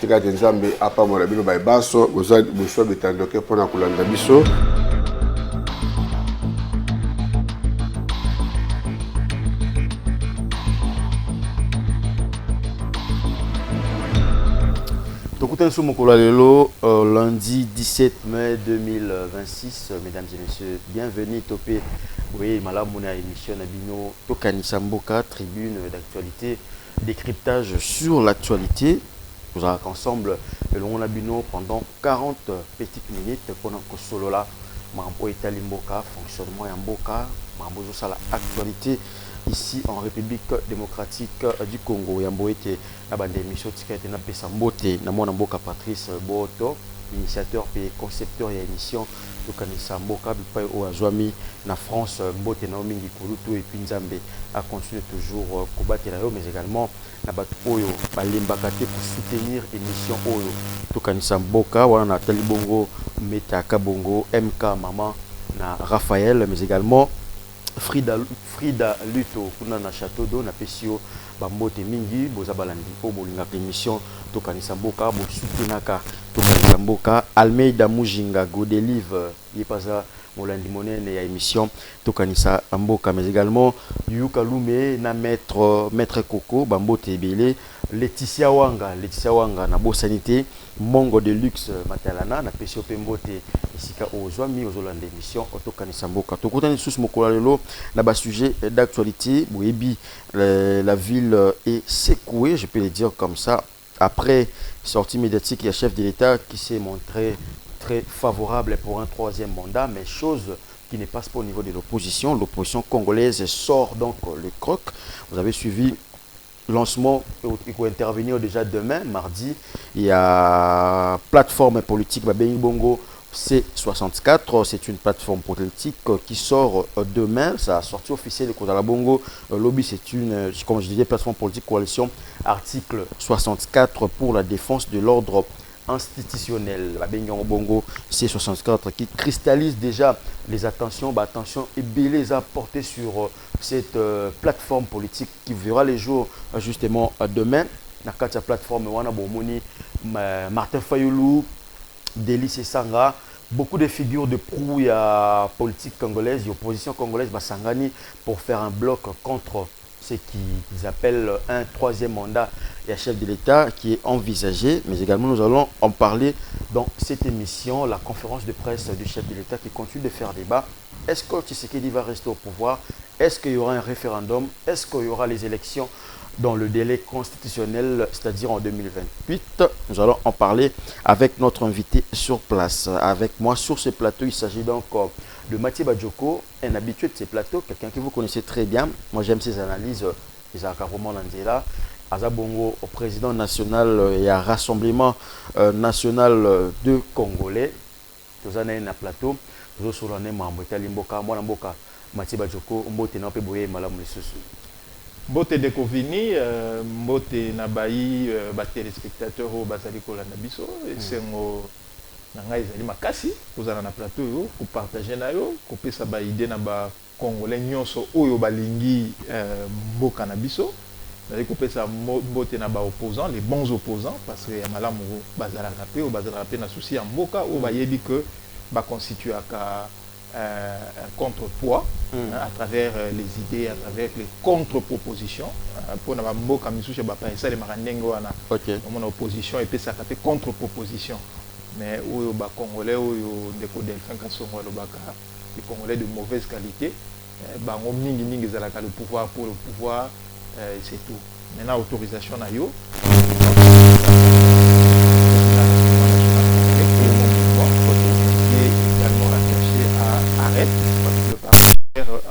tika nzambe apa mona bino ba baso bozo betandoke pona kulanda biso. Lundi 17 mai 2026, mesdames et messieurs, bienvenue topé. Oui, Malamouna émission Nabino Tokanisa Mboka, tribune d'actualité, décryptage sur l'actualité. Nous avons ensemble le Nabino pendant 40 petites minutes pendant que solo là, Mambo Itali Mboka, fonctionnement en Mboka, Mambo Sala actualité. Ici en République démocratique du Congo. Yambo était la bande émission Tikete na pesa mbote na mwana mboka Patrice Boto, initiateur et concepteur et émission Tokanisa Mboka bipai o azwami na France mbote na mingi kulutu et puis Nzambe a continué toujours combattre là mais également na batu oyo balembaka te pour soutenir émission oyo Tokanisa Mboka wana na Talibongo Metaka Bongo MK Maman na Raphaël mais également Frida Luto kuna na château d'eau na pesio bambote mingi boza balandi po bolinga émission Tokanisa Mboka bo soutenaka Tokanisa Mboka Almeida Mujinga Godelive yepaza molandi monene ya émission Tokanisa Mboka mais également Yuka Lume na maître Coco bambote ebele Laetitia Wanga na bo sanité Mongo de luxe matalana na pesio pembote isika ozwami ozolanda émission Tokanisa Mboka tokutani sous mokola lelo na ba sujet d'actualité boyebi la ville est secouée, je peux le dire comme ça, après sortie médiatique il y a chef de l'État qui s'est montré très favorable pour un troisième mandat, mais chose qui ne passe pas au niveau de l'opposition. L'opposition congolaise sort donc le croc. Vous avez suivi lancement, il faut intervenir déjà demain, mardi. Il y a plateforme politique Babeni Bongo C64, c'est une plateforme politique qui sort demain. Ça a sorti officiel de Kodala Bongo. Lobby, c'est une, comme je disais, plateforme politique coalition, article 64 pour la défense de l'ordre institutionnel. Babeni Bongo C64 qui cristallise déjà les attentions et les a portées sur cette plateforme politique qui verra les jours justement demain. Dans la plateforme, on a Martin Fayoulou, Délice Sanga, beaucoup de figures de proue à politique congolaise, l'opposition congolaise Basangani pour faire un bloc contre ce qu'ils appellent un troisième mandat et un chef de l'État qui est envisagé. Mais également, nous allons en parler dans cette émission, la conférence de presse du chef de l'État qui continue de faire débat. Est-ce que Tshisekedi va rester au pouvoir? Est-ce qu'il y aura un référendum? Est-ce qu'il y aura les élections dans le délai constitutionnel, c'est-à-dire en 2028. Nous allons en parler avec notre invité sur place. Avec moi sur ce plateau, il s'agit donc de Mathieu Badjoko, un habitué de ces plateaux, quelqu'un que vous connaissez très bien. Moi, j'aime ses analyses. Isaac Roman Landela, Azabongo, au président national et à Rassemblement national de Congolais. Nous avons un plateau. Nous avons un Mboka, Mathieu Badjoko, Mbote na Peboye Malamu Lisusu. Mbote de Kovini, Mbote Nabayi, téléspectateurs au Bazali Kolanda Biso, et c'est un ezali makasi, vous avez un plateau, vous partagez na yo, vous pouvez sa idée na ba Congolais nyonso oyo balingi Mboka na Biso, vous avez coupé sa Mbote na ba opposants, les bons opposants, parce que y a malamu bazala rapé ou bazala rapé na souci en Mboka ou bayebi que ba constitue un contrepoids à travers les idées, à travers les contre-propositions. Pour nous, Mboka Misuche Bapa et ça les marandengo wana. Mon opposition et puis ça fait contre-proposition. Mais où ba Congolais où déco Delphin Kassongo les Congolais de mauvaise qualité, ba mingi zalaka le pouvoir pour le pouvoir, c'est tout. Maintenant autorisation na yo.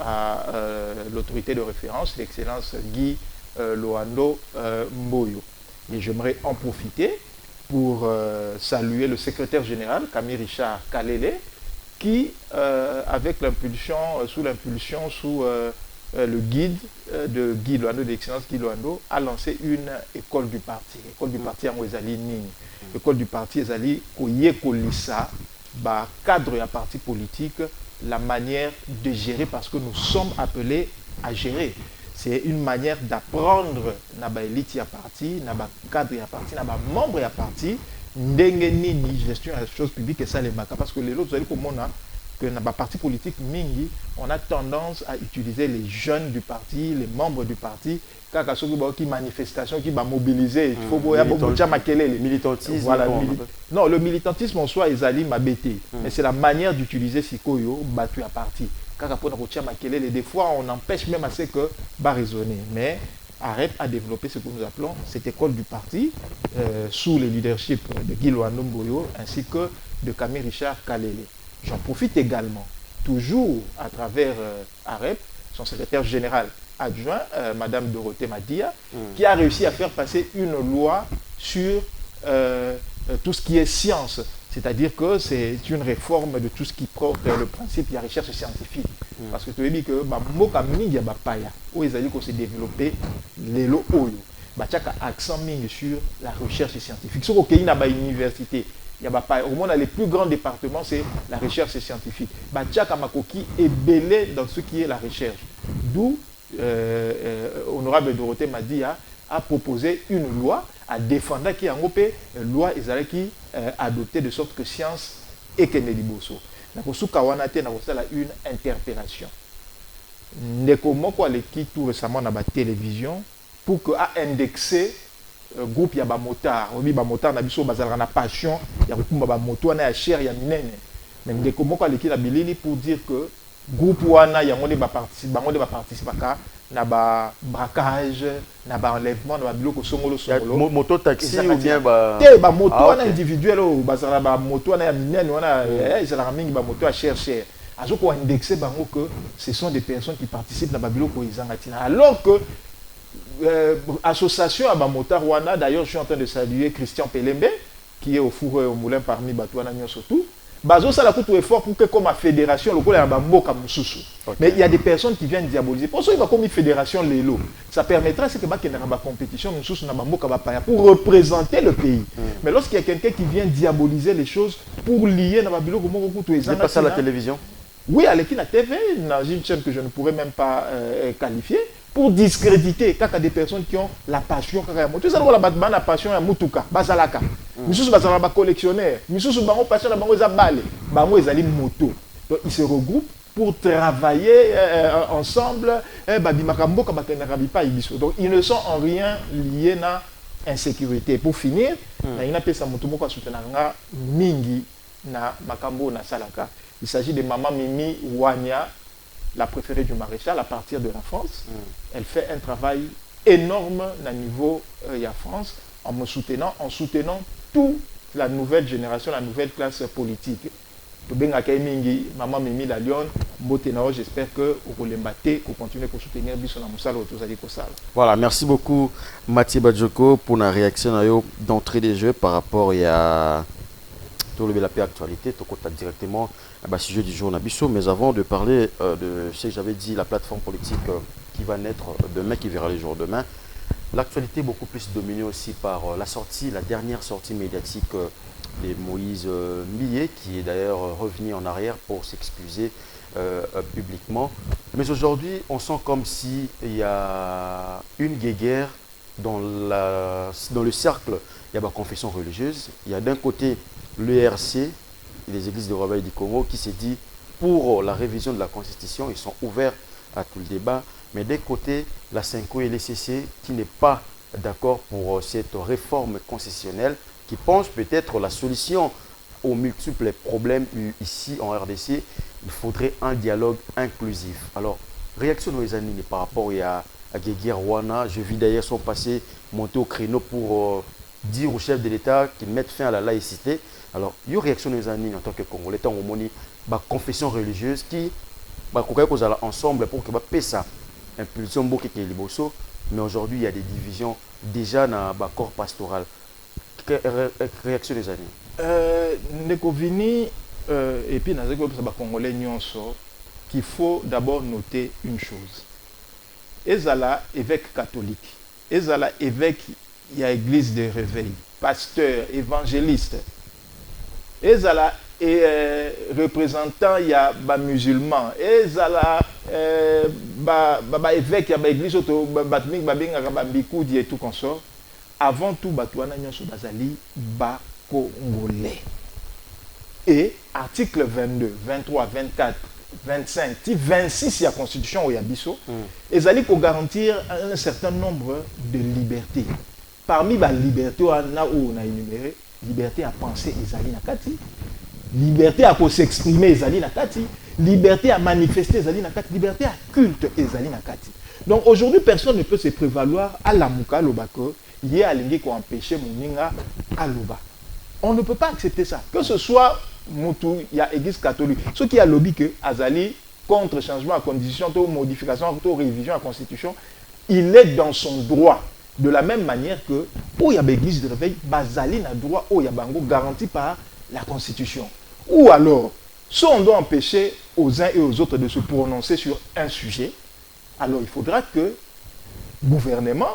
À l'autorité de référence, l'excellence Guy Loando Mboyo. Et j'aimerais en profiter pour saluer le secrétaire général, Camille Richard Kalele, qui, avec l'impulsion, sous le guide de Guy Loando, de l'excellence Guy Loando, a lancé une école du parti. L'école du parti en Ouezali Nini. L'école du parti Ezali Koye Kolissa, cadre et parti politique, la manière de gérer parce que nous sommes appelés à gérer. c'est une manière d'apprendre na ba élite ya parti, na ba cadre ya parti, na ba membre ya parti, ndenge nini gestion des choses publiques et ça les marque parce que les autres vous allez comment que dans la parti politique mingi, on a tendance à utiliser les jeunes du parti, les membres du parti, quand il y a une manifestation qui va mobiliser, il faut voir le militantisme. Voilà, non, le militantisme en soi, ils allaient m'abêter, mais c'est la manière d'utiliser Sikoyo, battu à parti. Quand des fois, on empêche même assez que va raisonner, mais arrête à développer ce que nous appelons cette école du parti sous le leadership de Guy Loandou Mboyo ainsi que de Camille Richard Kalele. J'en profite également, toujours à travers AREP, son secrétaire général adjoint, Madame Dorothée Madia, qui a réussi à faire passer une loi sur tout ce qui est science. C'est-à-dire que c'est une réforme de tout ce qui porte le principe de la recherche scientifique. Parce que tu as dit que Moka Mingi Bapaya, où ils allaient se développer les lots, il y a accent sur la recherche scientifique. Ce qu'il y a une université, au moins, les plus grands départements, c'est la recherche scientifique. Bachaka Makoki est belé dans ce qui est la recherche. D'où Honorable Dorothée Madia a proposé une loi à défendre qui a une loi qui adoptée de sorte que science est Kenediboso. Une interpellation. Nekomoko qui tout récemment dans la télévision pour que a indexé groupe ya ba motard obi ba motard na biso bazala na passion ya kokumba ba moto na ya cher ya minene mais ndeko moko aleki na bilili pour dire que groupe wana yango ne ba participaka na ba braquage na ba enlèvement na ba biloko songolo moto taxi ou bien ba te ba moto wana individuel o bazala ba moto na ya minene wana ezala mingi ba moto ya cher azo ko indexer bango que ce sont des personnes qui participent na ba biloko izangatina alors que association à Bamotard Wana, d'ailleurs je suis en train de saluer Christian Pelembe qui est au four et au moulin parmi Batouana surtout. Bazo ça la coûte effort pour que comme ma fédération locale à Bamboka Moussoussou. Mais il y a des personnes qui viennent diaboliser. Pour ça il va comme une fédération Lelo. Ça permettra c'est que bah qu'il y a une compétition Moussoussou na Bamboka Bapaya pour représenter le pays. Mais lorsqu'il y a quelqu'un qui vient diaboliser les choses pour lier na Babilo comme beaucoup tout c'est pas ça la télévision. Oui, à l'équipe la TV, dans une chaîne que je ne pourrais même pas qualifier. Pour discréditer quand il y a des personnes qui ont la passion quand il y a la passion à Mutuka, Bazalaka. Misusu Bazalaka collectionneur, Misusu Bango passion à Bango Zabale, Bango Ezali moto. Donc ils se regroupent pour travailler ensemble. Donc ils ne sont en rien liés à l'insécurité. Pour finir, il y a des personnes qui soutenir mingi na makambo na salaka. Il s'agit de Maman Mimi Wanya, la préférée du maréchal à partir de la France. Elle fait un travail énorme au niveau de la France en soutenant toute la nouvelle génération, la nouvelle classe politique. Maman Mimi la Lyon, j'espère que vous continuez à soutenir Voilà, merci beaucoup Mathieu Badjoko pour la réaction d'entrée des jeux par rapport à tout le actualité, tout directement à sujet du jour Nabiso. Mais avant de parler de ce que j'avais dit, la plateforme politique qui va naître demain, qui verra les jours demain, l'actualité est beaucoup plus dominée aussi par la dernière sortie médiatique de Moïse Millet, qui est d'ailleurs revenu en arrière pour s'excuser publiquement. Mais aujourd'hui, on sent comme s'il y a une guéguerre dans le cercle. Il y a la confession religieuse. Il y a d'un côté l'ERC, les églises de Réveil du Congo, qui s'est dit pour la révision de la Constitution, ils sont ouverts à tout le débat. Mais d'un côté, la Cinco et l'ECC qui n'est pas d'accord pour cette réforme constitutionnelle, qui pense peut-être la solution aux multiples problèmes ici en RDC, il faudrait un dialogue inclusif. Alors, réaction aux amis par rapport à Guéguer Rwanda, je vis d'ailleurs son passé monter au créneau pour dire au chef de l'État qu'il mette fin à la laïcité. Alors, il y a une réaction aux amis en tant que Congolais, tant qu'on moni la confession religieuse qui va ensemble pour que paix ça impulsion beaucoup qui est liboso. Mais aujourd'hui, il y a des divisions déjà dans le corps pastoral. Réaction des amis. Nekovini et puis dans les Congolais qu'il faut d'abord noter une chose. Ezala évêque catholique, Ezala évêque il y a église de réveil, pasteur, évangéliste. Ezala et représentant il y a musulmans, Ezala évêque ya ba église to bato mingi babengaka bambikudi et tout consort. Avant tout bato wana nyonso bazali ba congolais. Et article 22, 23, 24, 25, 26 de la constitution au Yabiso, ils allaient garantir un certain nombre de libertés. Parmi les libertés, on a énuméré liberté à penser, ils allaient nakati, liberté à s'exprimer, ils allaient nakati, liberté à manifester, ils allaient nakati, liberté à culte, ils allaient nakati. Donc aujourd'hui, personne ne peut se prévaloir à la mouka lobako, il y a l'ingé qui empêché moninga à loba. On ne peut pas accepter ça. Que ce soit Moutou, il y a l'église catholique. Ceux qui a lobby que Azali contre changement à condition, modification, révision à la constitution, il est dans son droit. De la même manière que, où il y a l'église de réveil, Bazali n'a droit, où il y a Bango garanti par la constitution. Ou alors, si on doit empêcher aux uns et aux autres de se prononcer sur un sujet, alors il faudra que le gouvernement,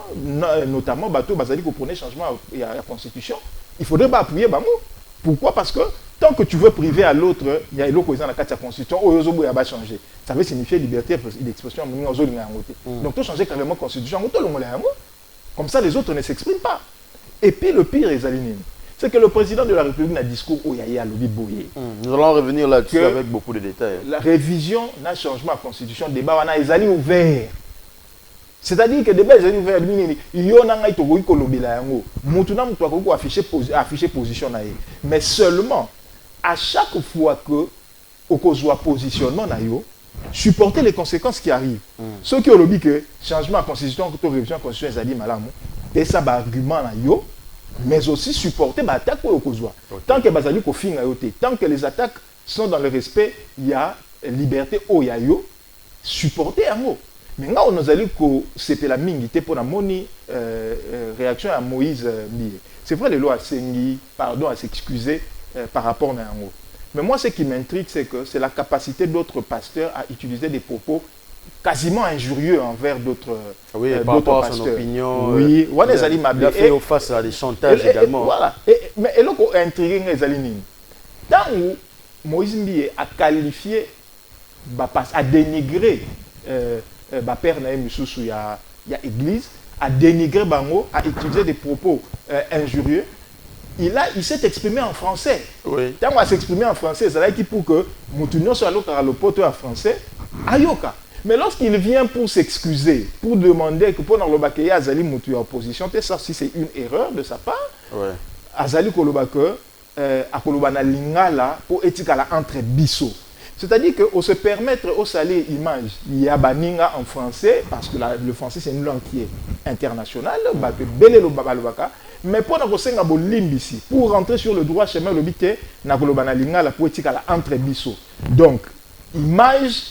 notamment Bateau Bazali, qui prenait changement à la constitution, il faudrait pas appuyer Bango. Pourquoi? Parce que tant que tu veux priver à l'autre, il y a l'autre qui est dans la constitution, il va changer. Ça veut signifier liberté d'expression. Donc, tu changes carrément la constitution. Comme ça, les autres ne s'expriment pas. Et puis, le pire, c'est que le président de la République a un discours où il y a lobby boyé. Nous allons revenir là-dessus avec beaucoup de détails. La révision d'un changement à la constitution, débat, ils allaient ouvert. C'est-à-dire que débat, ils allaient ouvert. Il y a un qui affiché position. Mais seulement, à chaque fois que au soit positionnement, supporter les conséquences qui arrivent. Ceux qui ont dit que changement de constitution, que révision de constitution, ils ont dit malam, et ça va argument mais aussi supporter l'attaque au Kozwa. Tant que bazali ko finga yote, tant que les attaques sont dans le respect, il y a liberté au yayo, supporter un mot. Mais là, on a dit que c'était la mingité pour la moni réaction à Moïse Mie. C'est vrai, les lois à Sengi, pardon, à s'excuser par rapport à un mot. Mais moi, ce qui m'intrigue, c'est que c'est la capacité d'autres pasteurs à utiliser des propos quasiment injurieux envers d'autres oui, par rapport à son opinion. Oui, il a fait face à des chantages également. Voilà. Mais là, on a intrigué les alinines. Tant où Moïse Mie a qualifié, a dénigré père Naïm Soussou, il y a église, a dénigré Bango, a utilisé des propos injurieux. Il s'est exprimé en français. Oui. Tant qu'on va s'exprimer en français, c'est là qu'il pour que Moutounion soit le poteau en français, ayoka. Mais lorsqu'il vient pour s'excuser, pour demander que pour Narlobake Azali Moutou en opposition, ça si c'est une erreur de sa part, Azali Kolobake, à Kolobana Lingala, pour éthique entre bisso. C'est-à-dire qu'on se permettre au salé image, il y a Baninga en français, parce que le français c'est une langue qui est internationale, mais pour pour rentrer sur le droit chemin, le but est la politique à la entre bisso. Donc, image,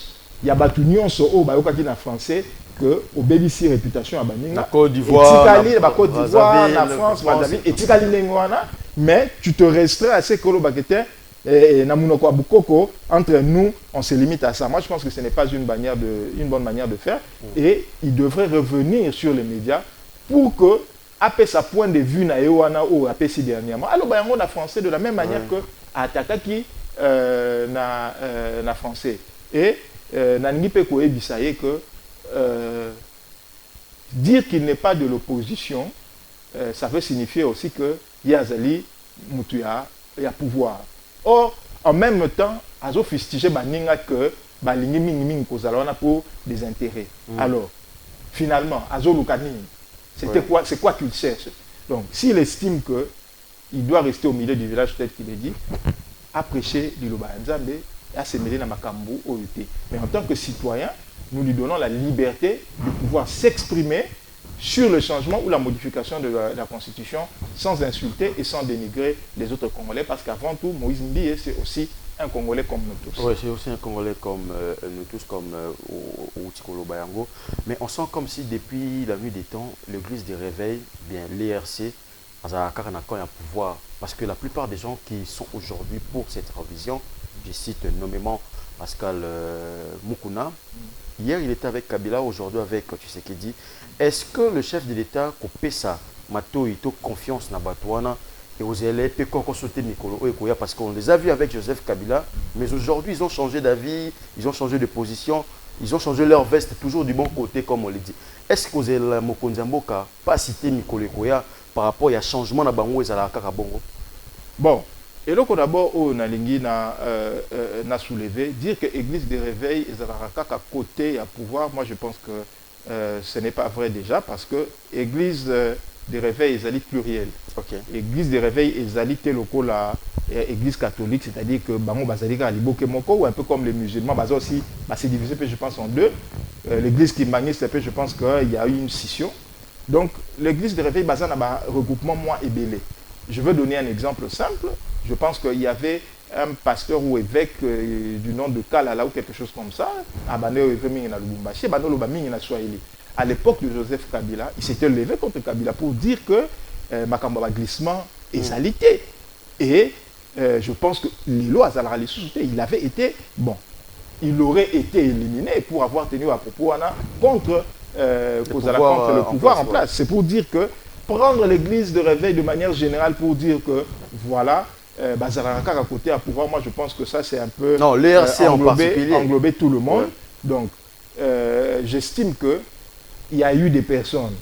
il y a Batunion so au en français que au BBC réputation à Baninga. La Côte d'Ivoire, la Côte d'Ivoire, la France, et mais tu te restreins à ce que le baguette entre nous, on se limite à ça. Moi, je pense que ce n'est pas une bonne manière de faire. Et il devrait revenir sur les médias pour que, après sa point de vue, ou après si dernièrement, alors, on a français de la même manière que Atakaki na français. Et Nangi Peko et Bissaye que dire qu'il n'est pas de l'opposition, ça veut signifier aussi que Yazali Moutuya a pouvoir. Or, en même temps, Azo fustigé Baninga que Balingi Ming Kozalona pour des intérêts. Alors, finalement, Azo Lukani, c'est quoi qu'il cherche? Donc, s'il estime qu'il doit rester au milieu du village, peut-être qu'il est dit, à prêcher du Loba Nzambe et à se mêler dans Makambu OUT. Mais en tant que citoyen, nous lui donnons la liberté de pouvoir s'exprimer sur le changement ou la modification de la Constitution sans insulter et sans dénigrer les autres Congolais, parce qu'avant tout, Moïse Mbié, c'est aussi un Congolais comme nous tous. Oui, c'est aussi un Congolais comme nous tous, comme Outikolo Bayango. Mais on sent comme si depuis la nuit des temps, l'église des réveils, bien l'ERC, a un pouvoir. Parce que la plupart des gens qui sont aujourd'hui pour cette révision, je cite nommément Pascal Mukuna, hier il était avec Kabila, aujourd'hui avec Tshisekedi. Est-ce que le chef de l'État a ça, Mato, il a confiance dans Batouana et aux élèves, parce qu'on les a vus avec Joseph Kabila, mais aujourd'hui ils ont changé d'avis, ils ont changé de position. ils ont changé leur veste toujours du bon côté, comme on le dit. Est-ce que vous avez la Mokonzamboka pas cité Mikolo Koya par rapport à changement dans Bango et Zalaka Bongo? Bon, et donc d'abord, on a soulevé, dire que l'église de réveil et Zalaka à côté à pouvoir, moi je pense que ce n'est pas vrai déjà, parce que l'église de réveil est plurielle. Okay. L'église de réveil est locaux la église catholique, c'est-à-dire que Bango Bazalika Liboke Moko, ou un peu comme les musulmans, aussi, c'est divisé, je pense, en deux. L'église qui maniste, je pense qu'il y a eu une scission. Donc, l'église de réveil basée dans un regroupement moins ébélé. Je veux donner un exemple simple. Je pense qu'il y avait un pasteur ou évêque du nom de Kalala ou quelque chose comme ça, à l'époque de Joseph Kabila, il s'était levé contre Kabila pour dire que Makamba glissement est salité. Et je pense que Lilo Azalra il avait été, bon, il aurait été éliminé pour avoir tenu à propos contre le pouvoir en place. C'est pour dire que prendre l'église de réveil de manière générale pour dire que voilà, Bazaraka à côté à pouvoir, moi je pense que ça c'est un peu englober tout le monde. Ouais. Donc j'estime qu'il y a eu des personnes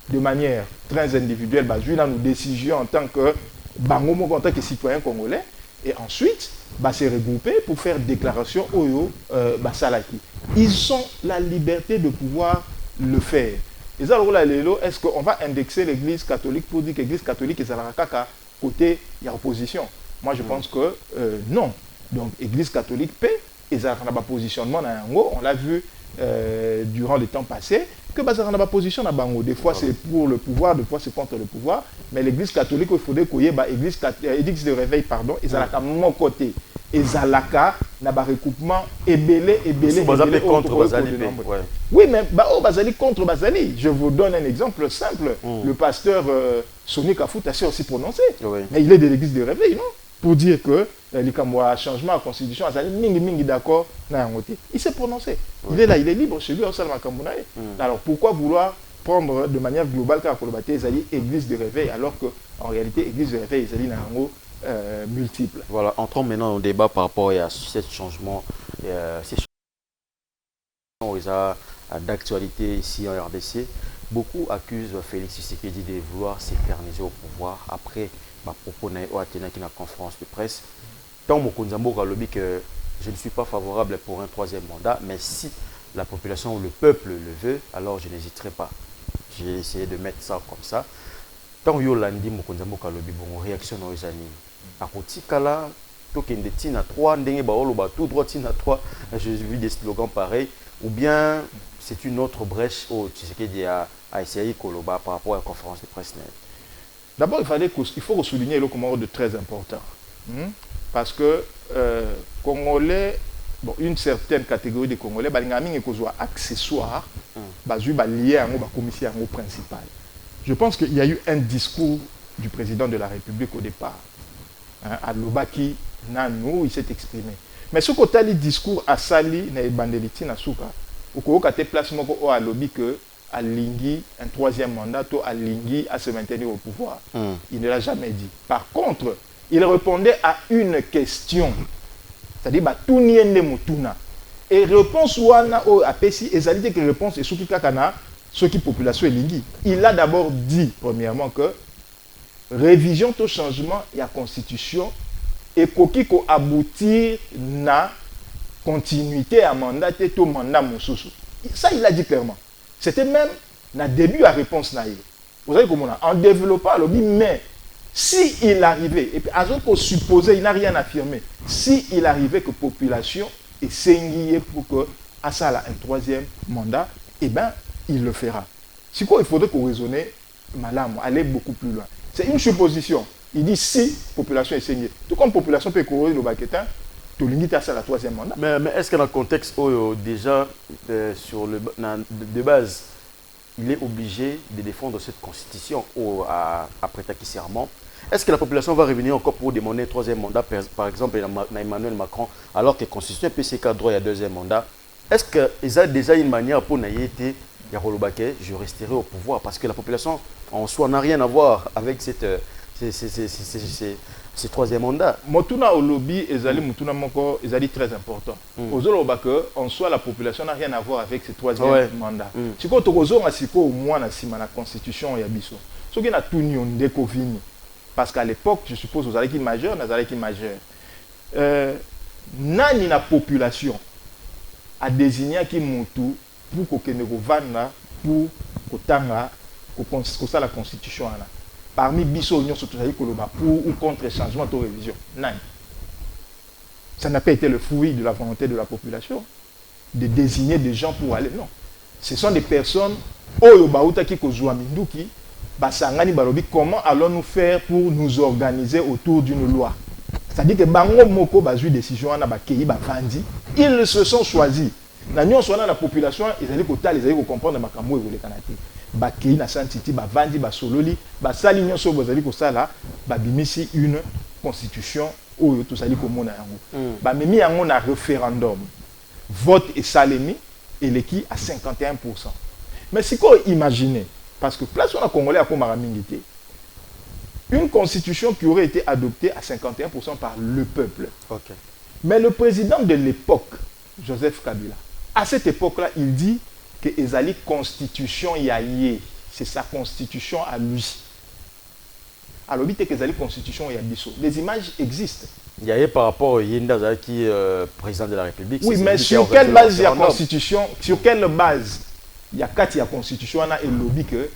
de manière très individuelle, dans nos décisions en tant que Bangomo, en tant que citoyen congolais, et ensuite se regrouper pour faire déclaration au Salaki. Ils ont la liberté de pouvoir le faire. Est-ce qu'on va indexer l'église catholique pour dire que l'église catholique est à la côté il y a opposition? Moi je pense que non. Donc l'église catholique paie et ça a un positionnement on l'a vu durant les temps passés que ça a un position à Bango. Des fois c'est pour le pouvoir, des fois c'est contre le pouvoir, mais l'église catholique il faudrait qu'il y ait l'église de réveil pardon, et ça a mon côté. Et Zalaka n'a pas recoupement ébélé contre Bazali. Oui, mais Bazali contre Bazali. Je vous donne un exemple simple. Le pasteur Sonny Kafuta s'est aussi prononcé. Mais il est de l'église de réveil, non? Pour dire que le changement à la constitution, mingi d'accord. Il s'est prononcé. Il est là, il est libre chez lui au Salma Kambunaye. Alors pourquoi vouloir prendre de manière globale car église de réveil alors qu'en réalité, église de réveil, multiples. Voilà, entrons maintenant au débat par rapport à ce changement, d'actualité ici en RDC. Beaucoup accusent Félix Tshisekedi de vouloir s'éterniser au pouvoir après ma propos qui na conférence de presse. Tant Mokonzambo a lobby que je ne suis pas favorable pour un troisième mandat, mais si la population ou le peuple le veut, alors je n'hésiterai pas. J'ai essayé de mettre ça comme ça. Tant Yolandi Mokonzambo a lobby bon réaction aux amis. À Kotikala, Tokende Tina 3, Ndenge Baolo tout droit Tina 3, j'ai vu des slogans pareils, ou bien c'est une autre brèche où Tshisekedi a essayé Koloba par rapport à la conférence de presse. D'abord, il faut souligner le commandement de très important. Parce que Congolais, bon, une certaine catégorie de Congolais, il y a accessoire, lié à la commission principale. Je pense qu'il y a eu un discours du président de la République au départ. À Lobaki, Nanou, il s'est exprimé. Mais ce côté du discours à Sali, na Bandeliti, na Souka, au côté placement à lobby que à Lingui, un troisième mandat, à Lingui à se maintenir au pouvoir. Il ne l'a jamais dit. Par contre, il répondait à une question. C'est-à-dire, tout n'y est mutuna. Et réponse wana au APC, et ça dit que réponse est souki kakana, ce qui population est Lingui. Il a d'abord dit, premièrement, que révision tout changement et la constitution et qui aboutir na continuité à mandat et tout mandat mosusu. Ça il a dit clairement. C'était même na début à réponse naïe. Vous savez comment on a en développant le mais si il arrivait et puis à ce qu'on supposait il n'a rien affirmé. Si il arrivait que population est singulier pour que à ça là un troisième mandat, eh ben il le fera. C'est quoi il faudrait qu'on raisonne malam, aller beaucoup plus loin. C'est une supposition. Il dit si la population est saignée. Tout comme la population peut courir le baquetin, tout le monde à la troisième mandat. Mais est-ce que dans le contexte où déjà, de base, il est obligé de défendre cette constitution après Taki serment? Est-ce que la population va revenir encore pour demander un troisième mandat, par exemple, Emmanuel Macron, alors que la constitution PCK droit à deuxième mandat? Est-ce qu'ils ont déjà une manière pour naïté? Je resterai au pouvoir parce que la population en soi n'a rien à voir avec c'est troisième mandat. Motuna au lobby, ezali motuna moko, ezali très important. Ozolo que en soi la population n'a rien à voir avec ce troisième mandat. Si quand ozo ngasiko au moins na sima la constitution ya biso. Ce qui na tout ni on décovini. Parce qu'à l'époque, je suppose aux qui majeur, nazali qui majeur. Nani na population a désigné qui mutu pour que ne vanda pour kotanga ko ça la constitution là. Parmi biso union surtout pour ou contre changement de révision. Nani. Ça n'a pas été le fruit de la volonté de la population de désigner des gens pour aller. Non. Ce sont des personnes oyo bauta ki kozwa minduki basangani balobi comment allons-nous faire pour nous organiser autour d'une loi. C'est-à-dire que bango moko bazui décision na bakei bavandi, ils se sont choisis. Na nyonso na la population, ils allaient kota les allaient comprendre makambo e voleka na te. Bakei na santiti bavandi basololi, basali nyonso bozali ko sala, babimisi une constitution oyo to sali komona yango. Ba memi yango na référendum. Vote et salemi et l'équi à 51%. Mais si qu'on imagine, parce que place on a Congolais à Komaramingité, une constitution qui aurait été adoptée à 51% par le peuple. Okay. Mais le président de l'époque, Joseph Kabila, à cette époque-là, il dit que Ezali constitution yaye, c'est sa constitution à lui. Alors, il dit que Ezali constitution yabiso. Les images existent. Il y a par rapport à Yinda qui est président de la République. Oui, mais sur quelle base il y a constitution? Sur quelle base il y a quatre constitutions et le lobby que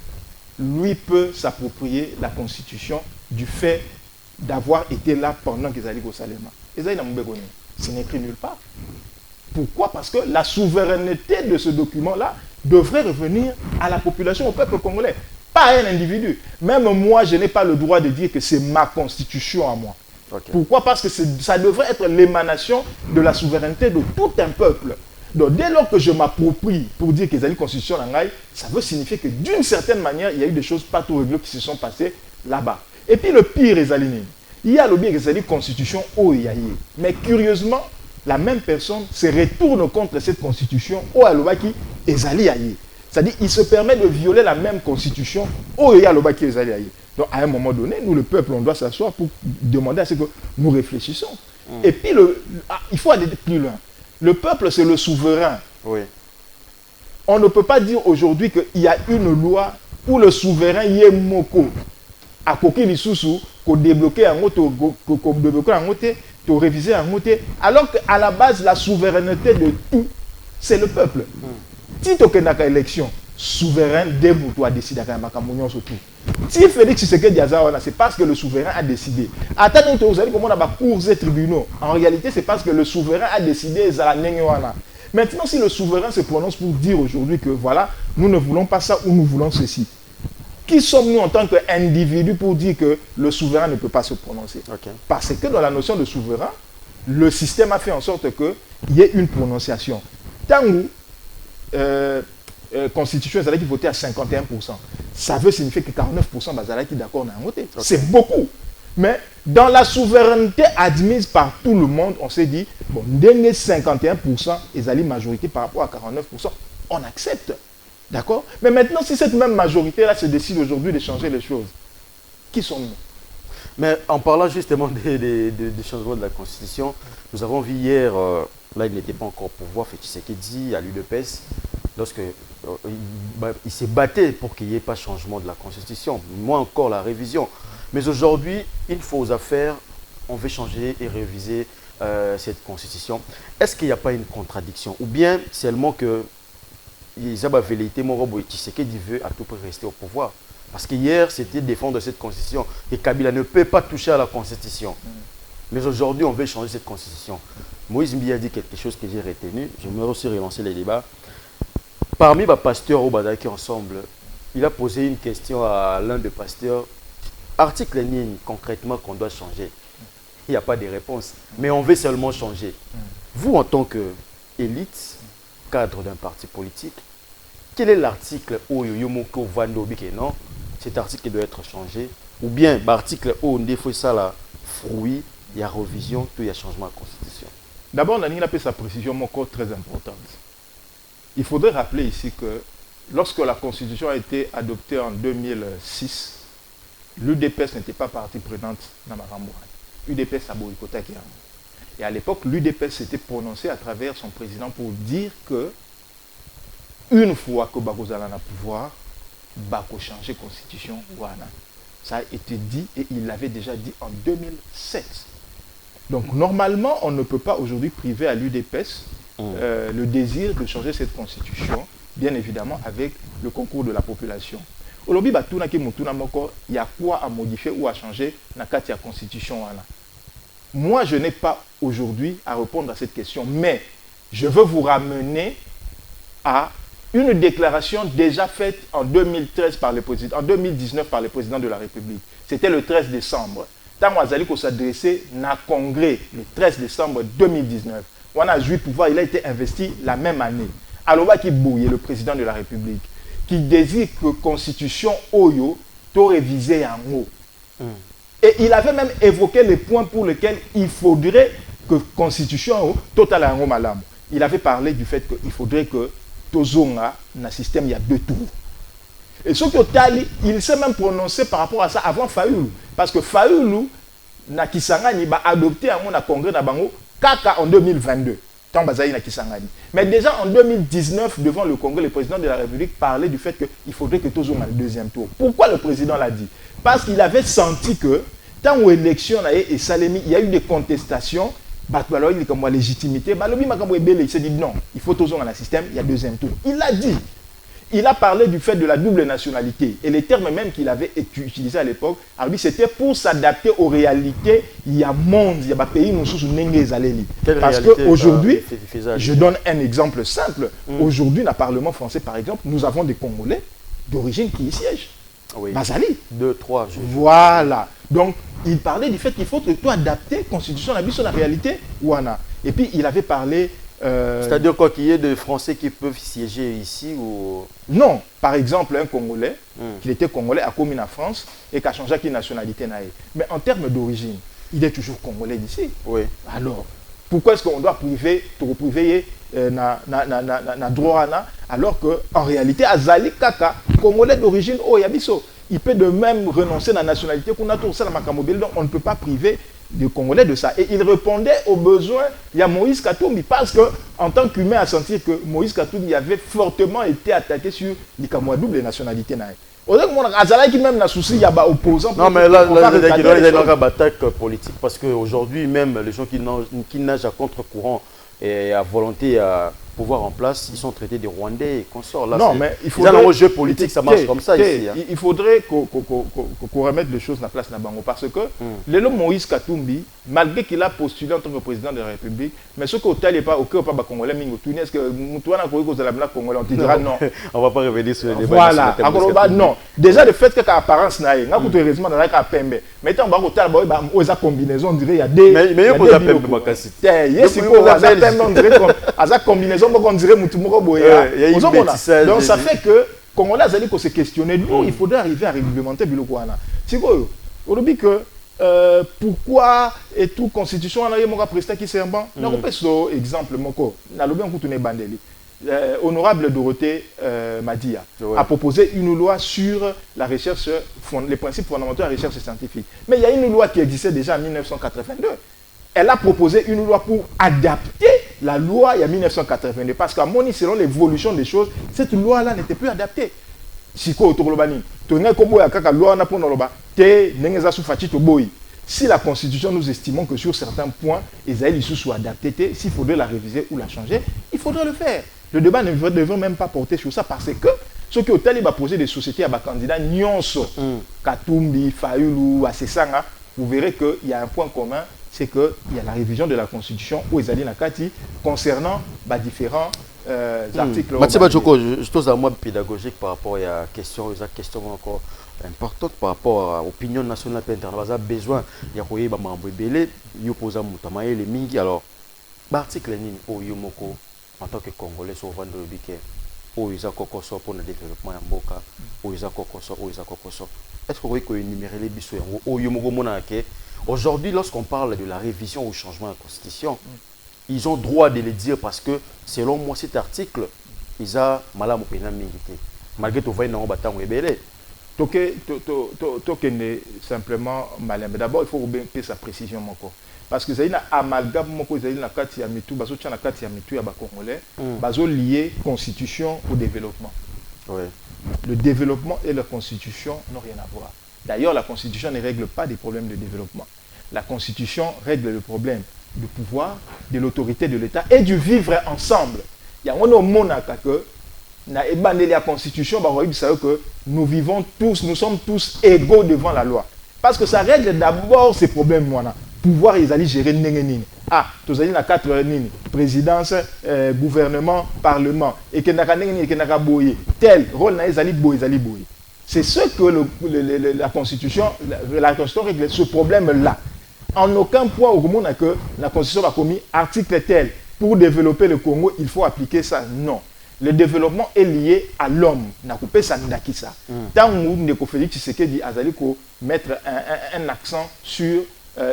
lui peut s'approprier la constitution du fait d'avoir été là pendant qu'ils allaient au Salema. Ce n'est écrit nulle part. Pourquoi? Parce que la souveraineté de ce document-là devrait revenir à la population, au peuple congolais, pas à un individu. Même moi, je n'ai pas le droit de dire que c'est ma constitution à moi. Okay. Pourquoi? Parce que ça devrait être l'émanation de la souveraineté de tout un peuple. Donc, dès lors que je m'approprie pour dire qu'ils ont une constitution en Ngaï, ça veut signifier que d'une certaine manière, il y a eu des choses pas tout réglées qui se sont passées là-bas. Et puis le pire, il y a le bien qu'ils ont une constitution au Yaye. Mais curieusement, la même personne se retourne contre cette constitution au Alobaki Ezali Yaye. C'est-à-dire qu'il se permet de violer la même constitution au Alobaki Ezali Yaye. Donc, à un moment donné, nous, le peuple, on doit s'asseoir pour demander à ce que nous réfléchissons. Et puis, il faut aller plus loin. Le peuple, c'est le souverain. Oui. On ne peut pas dire aujourd'hui qu'il y a une loi où le souverain y est moko. À Koki Lissousou, qu'on débloquer un autre, qu'on débloquer un autre, qu'on réviser un autre. Alors qu'à la base, la souveraineté de tout, c'est le peuple. Si tu as une élection, souverain, doit décider à Makamounion surtout. Si Félix Tshisekedi Diazawala, c'est parce que le souverain a décidé. Attendez, vous allez comment on a cours et tribunaux. En réalité, c'est parce que le souverain a décidé. Maintenant, si le souverain se prononce pour dire aujourd'hui que voilà, nous ne voulons pas ça ou nous voulons ceci, qui sommes-nous en tant qu'individus pour dire que le souverain ne peut pas se prononcer? Okay. Parce que dans la notion de souverain, le système a fait en sorte qu'il y ait une prononciation. Tant où constitution qui votait à 51%. Ça veut signifier que 49% bazala qui d'accord n'a voté. Okay. C'est beaucoup. Mais dans la souveraineté admise par tout le monde, on s'est dit, bon, dernier 51%, ils allaient majorité par rapport à 49%, on accepte. D'accord? Mais maintenant, si cette même majorité-là se décide aujourd'hui de changer les choses, qui sommes-nous? Mais en parlant justement des changements de la Constitution, nous avons vu hier, là il n'était pas encore au pouvoir, Tshisekedi à l'UDPS, lorsque il s'est battu pour qu'il n'y ait pas changement de la Constitution, moins encore la révision. Mais aujourd'hui, une fois aux affaires, on veut changer et réviser cette Constitution. Est-ce qu'il n'y a pas une contradiction? Ou bien seulement que Tshisekedi veut à tout prix rester au pouvoir? Parce que hier, c'était défendre cette Constitution. Et Kabila ne peut pas toucher à la Constitution. Mais aujourd'hui, on veut changer cette Constitution. Moïse Mbi a dit quelque chose que j'ai retenu. J'aimerais aussi relancer les débats. Parmi les pasteurs au Badaki ensemble, il a posé une question à l'un des pasteurs. Article ligne concrètement qu'on doit changer. Il n'y a pas de réponse. Mais on veut seulement changer. Vous, en tant qu'élite, cadre d'un parti politique, quel est l'article où Yoyomoko Vandobi non? Cet article doit être changé. Ou bien l'article où on défait ça là, fruit, il y a révision, tout il y a changement de la Constitution. D'abord, on a appelé sa précision encore très importante. Il faudrait rappeler ici que lorsque la Constitution a été adoptée en 2006, l'UDPS n'était pas partie prenante dans Maramboua. UDPS a boycotté Kiambo. Et à l'époque, l'UDPS s'était prononcé à travers son président pour dire que une fois que Bakozala n'a pouvoir, Bako changer constitution Wana. Ça a été dit et il l'avait déjà dit en 2007. Donc normalement, on ne peut pas aujourd'hui priver à l'UDPS le désir de changer cette constitution, bien évidemment avec le concours de la population. Aujourd'hui, il y a quoi à modifier ou à changer dans la constitution. Moi, je n'ai pas aujourd'hui à répondre à cette question, mais je veux vous ramener à une déclaration déjà faite en 2013 par le président, en 2019 par le président de la République. C'était le 13 décembre. Tant Azali ko s'adressait na congrès le 13 décembre 2019. On a joué pouvoir, il a été investi la même année. Alors qui bouille le président de la République qui désire que constitution Oyo to révisé en haut. Et il avait même évoqué les points pour lesquels il faudrait que constitution total en haut malam. Il avait parlé du fait qu'il faudrait que Tozonga, dans le système, il y a 2 tours. Et ce que Tali, il s'est même prononcé par rapport à ça avant Fayoulou. Parce que Fayoulou, na Kisangani, a adopté un congrès na Bango, Kaka en 2022. Mais déjà en 2019, devant le Congrès, le président de la République parlait du fait qu'il faudrait que Tozonga le 2e tour. Pourquoi le président l'a dit? Parce qu'il avait senti que, tant où l'élection et Salemi, il y a eu des contestations. Alors, il est comme légitimité. Il s'est dit non, il faut toujours dans le système, il y a 2e tour. Il l'a dit. Il a parlé du fait de la double nationalité. Et les termes même qu'il avait utilisés à l'époque, c'était pour s'adapter aux réalités. Il y a monde, il y a des pays où nous parce qu'aujourd'hui, je donne un exemple simple. Aujourd'hui, dans le Parlement français, par exemple, nous avons des Congolais d'origine qui y siègent. Oui. Bazali. 2, 3. Voilà. Donc, il parlait du fait qu'il faut que tu adapter la constitution à la réalité. Et puis, il avait parlé... C'est-à-dire quoi, qu'il y ait des Français qui peuvent siéger ici ou... Non. Par exemple, un Congolais, qui était Congolais, a commis en France et qui a changé de nationalité. Mais en termes d'origine, il est toujours Congolais d'ici. Oui. Alors, pourquoi est-ce qu'on doit priver na droit alors qu'en réalité, Azali Kaka, Congolais d'origine, il peut de même renoncer à la nationalité qu'on a tout ça dans Makamobile, donc on ne peut pas priver les Congolais de ça. Et il répondait aux besoins, il y a Moïse Katumbi, parce qu'en tant qu'humain, à sentir que Moïse Katumbi avait fortement été attaqué sur les Kamoa double nationalité. Même na souci, il y a des opposants. Non, mais là, il y a une bataille politique, parce qu'aujourd'hui, même les gens qui nagent à contre-courant et à volonté à pouvoir en place, ils sont traités des Rwandais et consorts. Là, non, mais il faudrait... Dans le jeu politique, ça marche comme ça ici. Hein. Il faudrait qu'on remette les choses en place na Bango. Parce que le Moïse Katumbi, malgré qu'il a postulé en tant que président de la République, mais ce qu'au tel n'est pas au cœur pas Congolais, est-ce que Moutouana a Congolais, on te dira non. On ne va pas revenir sur le débat. Voilà. Non. Déjà, le fait que l'apparence n'a pas, heureusement, dans la Pembe. Mais tant que tu as combinaison, on dirait il y a des. Mais il y a des Pembe, ma casse. Il y a combinaison, on dirait donc ça fait que Congolais ont se questionner. Nous, il faudrait arriver à réglementer Bilokwana. C'est quoi? On dit que pourquoi et tout constitution on a eu mon président qui s'est bon. On peut ce exemple moko. Na lobi on tourner bandeli. Honorable Dorothée Madia a proposé une loi sur la recherche, les principes fondamentaux de la recherche scientifique. Mais il y a une loi qui existait déjà en 1982. Elle a proposé une loi pour adapter la loi il y a 1982. Parce qu'à mon avis, selon l'évolution des choses, cette loi-là n'était plus adaptée. Si la Constitution, nous estimons que sur certains points, Isaïe soit adapté, s'il faudrait la réviser ou la changer, il faudrait le faire. Le débat ne devrait même pas porter sur ça parce que ce qui va poser des sociétés à des candidats, Nyonso, Katumbi, Fayoulou, Asesanga, vous verrez qu'il y a un point commun, c'est qu'il y a la révision de la Constitution où Ezali Nakati concernant différents articles. Mathieu Badjoko, je trouve ça moi pédagogique par rapport à la question encore importante par rapport à l'opinion nationale et internationale. Il y a besoin de y avoir des opposants les mingi. Alors, l'article au Yomoko en tant que Congolais sur Vando Biké, où ils ont kokoso pour le développement en Boka, où ils ont kokoso. Est-ce que vous pouvez énumérer les bisous au Yomoko Monake? Aujourd'hui, lorsqu'on parle de la révision ou changement de la Constitution, ils ont droit de le dire parce que, selon moi, cet article, ils ont malheureusement milité. Malgré tout, ils ont battu. tokende simplement malin. Mais d'abord, il faut bien sa précision. Parce que c'est une amalgame, c'est une carte ya mitu, baso tchana carte ya mitu ya ba Congolais, baso lié constitution au développement. Ouais. Le développement et la constitution n'ont rien à voir. D'ailleurs, la constitution ne règle pas des problèmes de développement. La constitution règle le problème du pouvoir, de l'autorité de l'État et du vivre ensemble. Il y a un monde que la constitution, que nous vivons tous, nous sommes tous égaux devant la loi. Parce que ça règle d'abord ces problèmes. Pouvoir, ils allaient gérer nini. Ah, tous allez na quatre nini. Présidence, gouvernement, parlement. Et que n'a boye. Tel rôle na ils allaient boye. C'est ce que la constitution règle ce problème-là. En aucun point au monde que la constitution a commis article tel. Pour développer le Congo, il faut appliquer ça. Non. Le développement est lié à l'homme. N'a coupé ça ça. Tant où Ndeko Félix Tshisekedi a mettre un accent sur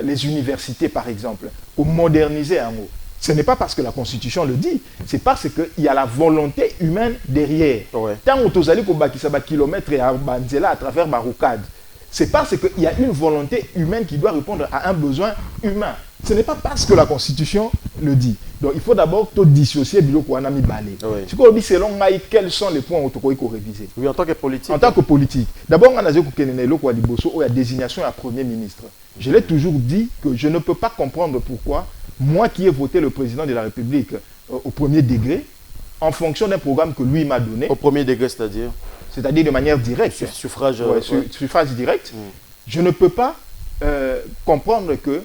les universités, par exemple, pour moderniser un mot. Ce n'est pas parce que la Constitution le dit, c'est parce qu'il y a la volonté humaine derrière. Ouais. Tant que tu as kilomètres et à travers Baroukade, c'est parce qu'il y a une volonté humaine qui doit répondre à un besoin humain. Ce n'est pas parce que la Constitution le dit. Donc il faut d'abord te dissocier de l'Okwanaami Balé. Tu peux selon moi quels sont les points où tu peux réviser. Oui, en tant que politique. En tant que politique. D'abord, on a la désignation à Premier ministre. Je l'ai toujours dit que je ne peux pas comprendre pourquoi, moi qui ai voté le président de la République au premier degré, en fonction d'un programme que lui m'a donné. Au premier degré, c'est-à-dire de manière directe. Suffrage. Suffrage direct. Je ne peux pas comprendre que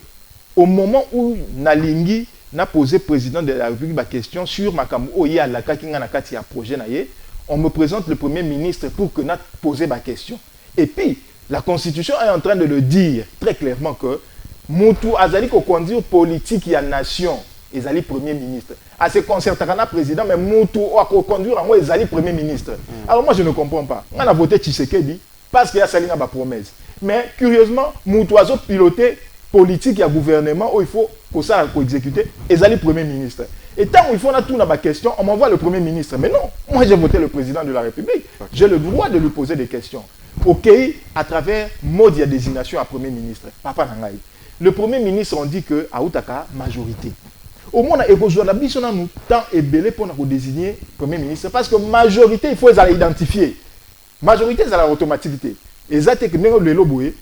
au moment où Nalingi n'a posé président de la République la question sur Makamu Oya la Kakinganakati a projet naie, on me présente le premier ministre pour que n'a posé ma question. Et puis la Constitution est en train de le dire très clairement que Moutou Azali ko conduire politique ya nation, Ezali premier ministre. À ce concert Takana président mais Moutou ko conduire en moi Ezali premier ministre. Alors moi je ne comprends pas. On a voté Tshisekedi parce qu'il y a Salinga ba promesse. Mais curieusement Moutou a piloté politique et gouvernement où il faut que ça exécuter et aller premier ministre. Et tant il faut on a tout dans ma question, on m'envoie le premier ministre. Mais non, moi j'ai voté le président de la République. Okay. J'ai le droit de lui poser des questions. Ok, à travers mode de désignation à premier ministre. Papa Nangaï. Le premier ministre on dit que à Outaka majorité. Au moins on a besoin de temps et belé pour nous désigner premier ministre parce que majorité il faut les identifier. Majorité c'est la automaticité. Et ça c'est que le loboué.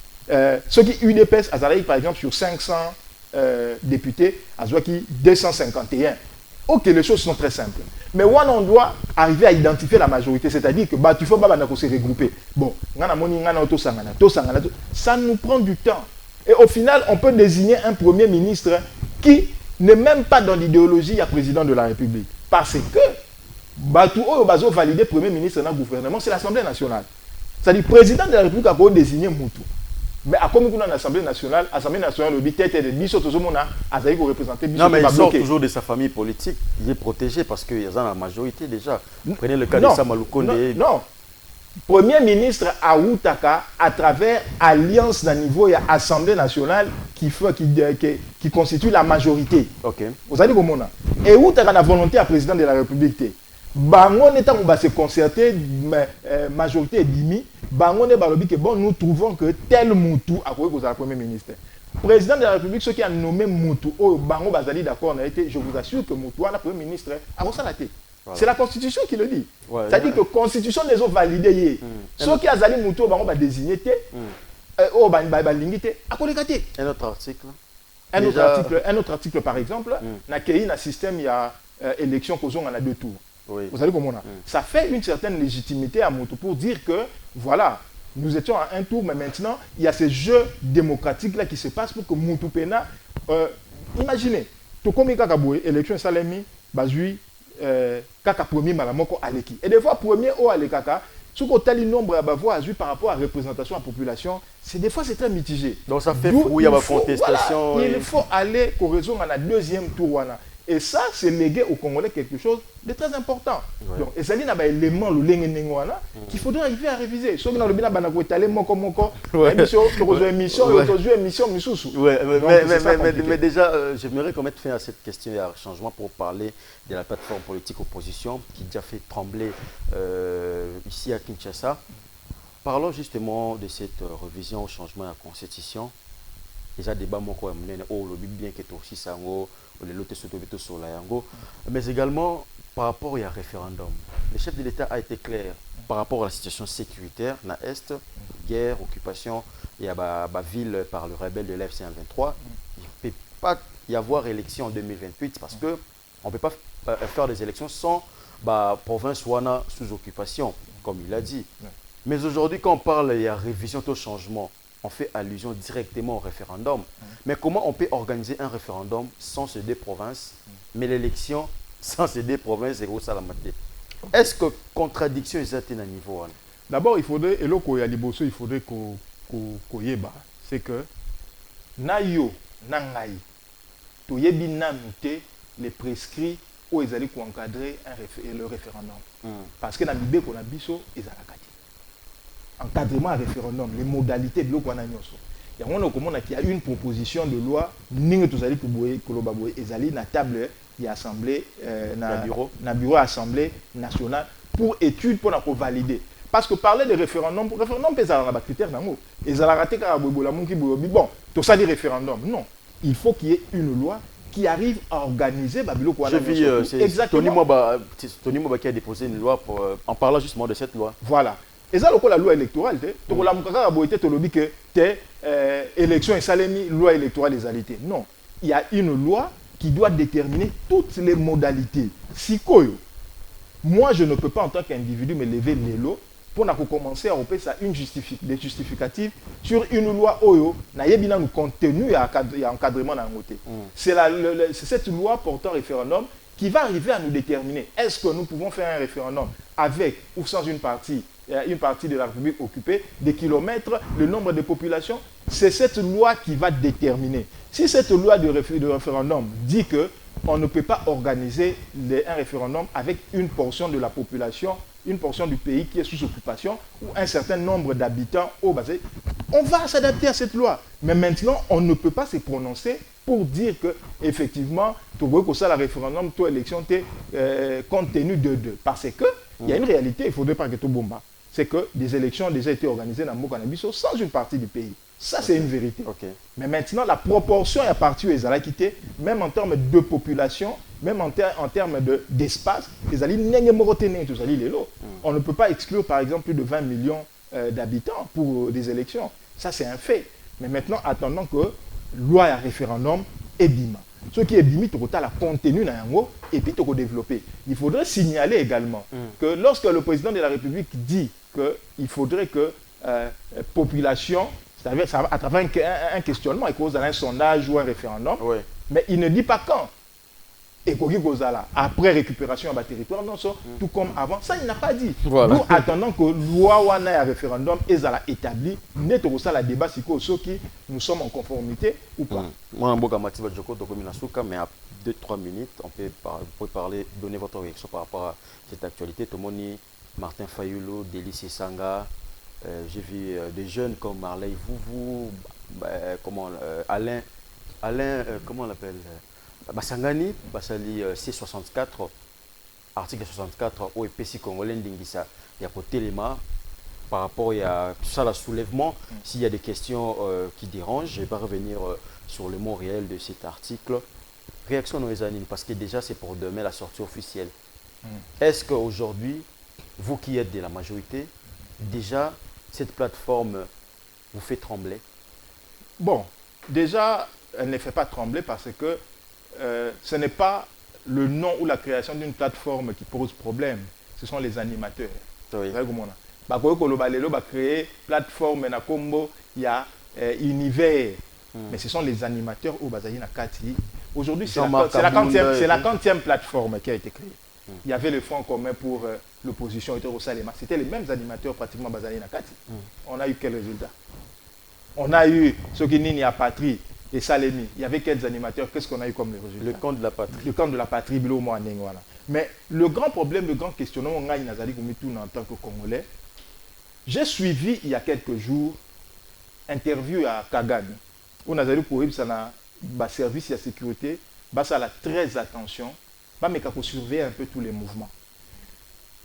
Ceux qui UDPS a par exemple sur 500 députés, à 251. Ok, les choses sont très simples. Mais on doit arriver à identifier la majorité, c'est-à-dire que tu faut pas se regrouper. Bon, ça nous prend du temps. Et au final, on peut désigner un premier ministre qui n'est même pas dans l'idéologie du président de la République. Parce que valider premier ministre dans le gouvernement, c'est l'Assemblée nationale. C'est-à-dire le président de la République a désigné Moutou. Mais à comme l'Assemblée nationale le but est de dire que représenter. Non, mais il sort toujours de sa famille politique. Il est protégé parce qu'il y a la majorité déjà. Prenez le cas de Samaloukonde. Non. Premier ministre à Outaka, à travers alliance d'un niveau, il y a Assemblée nationale qui constitue la majorité. Ok. Vous allez comment et Outaka a la volonté à président de la République. Bangon est en se concerter, majorité est dimi. Bangon est balobi que bon, nous trouvons que tel Moutou a cause à Premier ministre. Président de la République, ceux qui a nommé Moutou, Bangon Bazali d'accord, je vous assure que Moutou, le Premier ministre, a consulaté. Voilà. C'est la Constitution qui le dit. Ouais, c'est-à-dire que la Constitution les a validés. Ceux qui a Zali Moutou, Bangon va désigner, un autre article. Un autre article, par exemple, dans le système, il y a élection causons en a 2 tours. Oui. Vous savez comment ça fait une certaine légitimité à Moutou pour dire que, voilà, nous étions à un tour, mais maintenant, il y a ces jeux démocratiques-là qui se passent pour que Moutou Pena... imaginez, Tokomi Kakaboué, élection Salemi, Bazui, Kaka premier Malamoko Aleki. Et des fois, premier au Alekaka, ce qu'on a le nombre à voix par rapport à la représentation à la population, des fois c'est très mitigé. Donc ça fait où il y a la contestation. Voilà, il faut aller correspondre à la deuxième tour. Et ça, c'est légué aux Congolais quelque chose de très important. Ouais. Donc, et ça dit qu'il élément qu'il faudrait arriver à réviser. Sauf que dans le bien, on a étalé mais déjà, j'aimerais qu'on mette fin à cette question et à changement pour parler de la plateforme politique opposition qui a déjà fait trembler ici à Kinshasa. parlons justement de cette révision au changement de la Constitution. Déjà, débat moko ya munene oh le bien que aussi sango le lote soto beto sola yango, mais également par rapport au référendum. Le chef de l'État a été clair par rapport à la situation sécuritaire na est, guerre, occupation, il y a ba ville par le rebelle de l'FC 23. Il ne peut pas y avoir élection en 2028 parce que on peut pas faire des élections sans ba province wana sous occupation, comme il a dit. Mais aujourd'hui, quand on parle de révision au changement, on fait allusion directement au référendum. Mais comment on peut organiser un référendum sans ces deux provinces, mais l'élection sans ces deux provinces et au Salamate? Est-ce que contradiction est à un niveau? D'abord, il faudrait, et là, il faudrait qu'on yeba, c'est que na yo, na ngai, to yebi na mute les prescrits où ils allaient encadrer le référendum. Parce que na mibé qu'on a biso, ils allaient encadrement à référendum, les modalités de l'eau qu'on a mis. Il y a une proposition de loi, nous allons na table de l'Assemblée, na bureau Assemblée nationale pour étude pour valider. Parce que parler de référendum, référendum peut avoir des critères d'amour. Et ça a raté car bon, tout ça dit référendum. Non, il faut qu'il y ait une loi qui arrive à organiser Babilo Kouana. C'est Tony Moba qui a déposé une loi en parlant justement de cette loi. Voilà. Et ça, la loi électorale, élection et salémi, loi électorale des alités. Non, il y a une loi qui doit déterminer toutes les modalités. Si moi, je ne peux pas en tant qu'individu me lever les lots pour commencer à opérer ça des justificatifs sur une loi Oyo, n'a nous contenu et encadrement dans le côté. C'est cette loi portant référendum qui va arriver à nous déterminer est-ce que nous pouvons faire un référendum avec ou sans une partie de la République occupée, des kilomètres, le nombre de populations. C'est cette loi qui va déterminer. Si cette loi de référendum dit qu'on ne peut pas organiser un référendum avec une portion de la population, une portion du pays qui est sous occupation, ou un certain nombre d'habitants au basé, on va s'adapter à cette loi. Mais maintenant, on ne peut pas se prononcer pour dire que effectivement, tout le référendum, toute élection, compte tenu de deux. Parce que il y a une réalité, il ne faudrait pas que tout bomba. C'est que des élections ont déjà été organisées dans Mokanabiso sans une partie du pays. Ça, c'est une vérité. Mais maintenant, la proportion est à partir des Alakité, même en termes de population, même en termes d'espace, on ne peut pas exclure, par exemple, plus de 20 millions d'habitants pour des élections. Ça, c'est un fait. Mais maintenant, attendons que loi et référendum est bima. Ce qui est bimi, tu as la contenu et puis tu développer. Il faudrait signaler également que lorsque le président de la République dit qu'il faudrait que population, c'est-à-dire à travers un questionnement, et cause d'un sondage ou un référendum, mais il ne dit pas quand. Et après récupération de territoire, non, tout comme avant, ça il n'a pas dit. Voilà. Nous attendons que loi wana et référendum est établi, net la débat si nous sommes en conformité ou pas. Moi, mais à 2-3 minutes, on peut parler, donner votre réaction par rapport à cette actualité. Tomoni, Martin Fayulu, Délice Sanga, j'ai vu des jeunes comme Marley Vouvou, Alain, comment on l'appelle Basangani, Basali C64, article 64, au EPC congolais d'Ingisa, il y a côté Lema, par rapport à tout ça, le soulèvement, s'il y a des questions qui dérangent, je vais pas revenir sur le mot réel de cet article. Réaction dans les animes, parce que déjà c'est pour demain la sortie officielle. Est-ce qu'aujourd'hui, vous qui êtes de la majorité, déjà cette plateforme vous fait trembler? Bon, déjà, elle ne fait pas trembler parce que ce n'est pas le nom ou la création d'une plateforme qui pose problème, ce sont les animateurs. Oui. Créer plateforme na combo, il y a univers, mais ce sont les animateurs au Bazaï Nakati. Aujourd'hui, c'est la 40e plateforme qui a été créée. Il y avait le Front commun pour l'opposition au Salema. C'était les mêmes animateurs pratiquement Bazaï Nakati. On a eu quel résultat? On a eu ce qui n'y a patrie. Et Salémi, il y avait quelques animateurs, qu'est-ce qu'on a eu comme résultat? Le camp de la patrie. Le camp de la patrie, voilà. Mais le grand problème, le grand questionnement, on a eu en tant que Congolais. J'ai suivi il y a quelques jours interview à Kagame, où Nazari Kouib, ça a service de sécurité, ça a très attention, mais qu'il faut surveiller un peu tous les mouvements.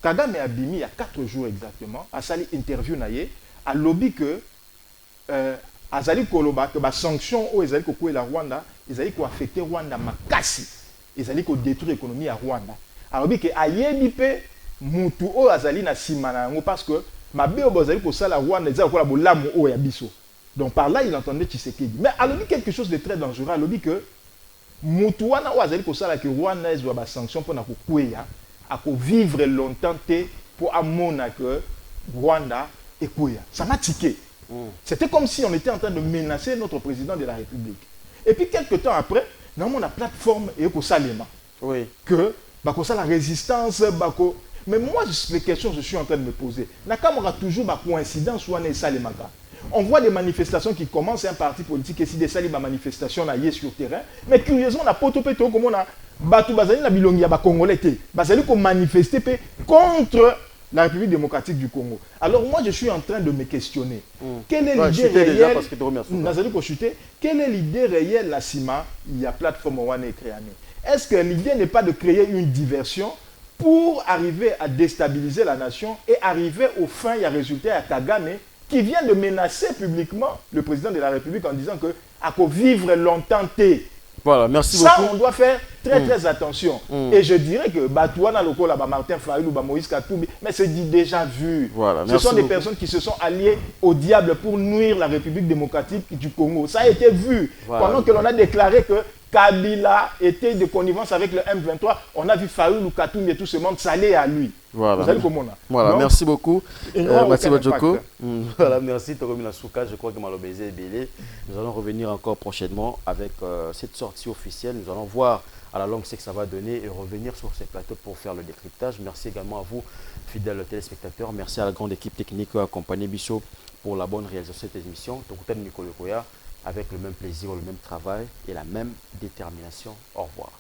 Kagame a bimi il y a 4 jours exactement, à sali interview naïe a lobby que azali koloba que ba sanction o ezali ko la Rwanda, ezali ko affecter Rwanda makasi, ezali ko détruire l'économie ya Rwanda. A lobby que ayebi pe mutu o azali na simana yango parce que mabe o bazali ko sala Rwanda ezali ko la bolamu o ya biso. Donc par là il entendait Tshisekedi. Mais a lobby quelque chose de très dangereux, a lobby que mutu wana o azali ko sala que Rwanda ezwa ba sanction pour na ko kweya, a ko vivre longtemps te pour amona que Rwanda et kweya. Ça m'a tiqué. C'était comme si on était en train de menacer notre président de la République. Et puis quelques temps après, nous avons la plateforme et Salema. Oui. Que ça la résistance, mais moi les questions que je suis en train de me poser. On a toujours ma coïncidence ou on voit des manifestations qui commencent, un parti politique et si des salibas manifestations là sur terrain, mais curieusement on a pas topé comme on a battu bazali na bilongi ya ba congolais bazali ko manifester contre la République démocratique du Congo. Alors moi, je suis en train de me questionner. Quelle est l'idée réelle? Quelle est l'idée réelle, la CIMA? Il y a plateforme One et Créané. Est-ce que l'idée n'est pas de créer une diversion pour arriver à déstabiliser la nation et arriver au fin, il y a résultat à Kagame qui vient de menacer publiquement le président de la République en disant que à vivre longtemps Voilà, merci ça, beaucoup. On doit faire très attention. Et je dirais que Batouana Lokola, Martin Fayulu, Moïse Katumbi, mais c'est déjà vu. Voilà, ce sont des personnes qui se sont alliées au diable pour nuire la République démocratique du Congo. Ça a été vu. Voilà. Pendant que l'on a déclaré que Kabila était de connivence avec le M23, on a vu Fayulu, Katumbi et tout ce monde s'allier à lui. Voilà, vous allez comment là? Voilà. Donc, merci beaucoup. Merci Badjoko. Voilà, merci Toromina Souka. Je crois que Malobézé est belé. Nous allons revenir encore prochainement avec cette sortie officielle. Nous allons voir à la longue ce que ça va donner et revenir sur ces plateaux pour faire le décryptage. Merci également à vous, fidèles téléspectateurs. Merci à la grande équipe technique qui a accompagné Bissot pour la bonne réalisation de cette émission. Avec le même plaisir, le même travail et la même détermination. Au revoir.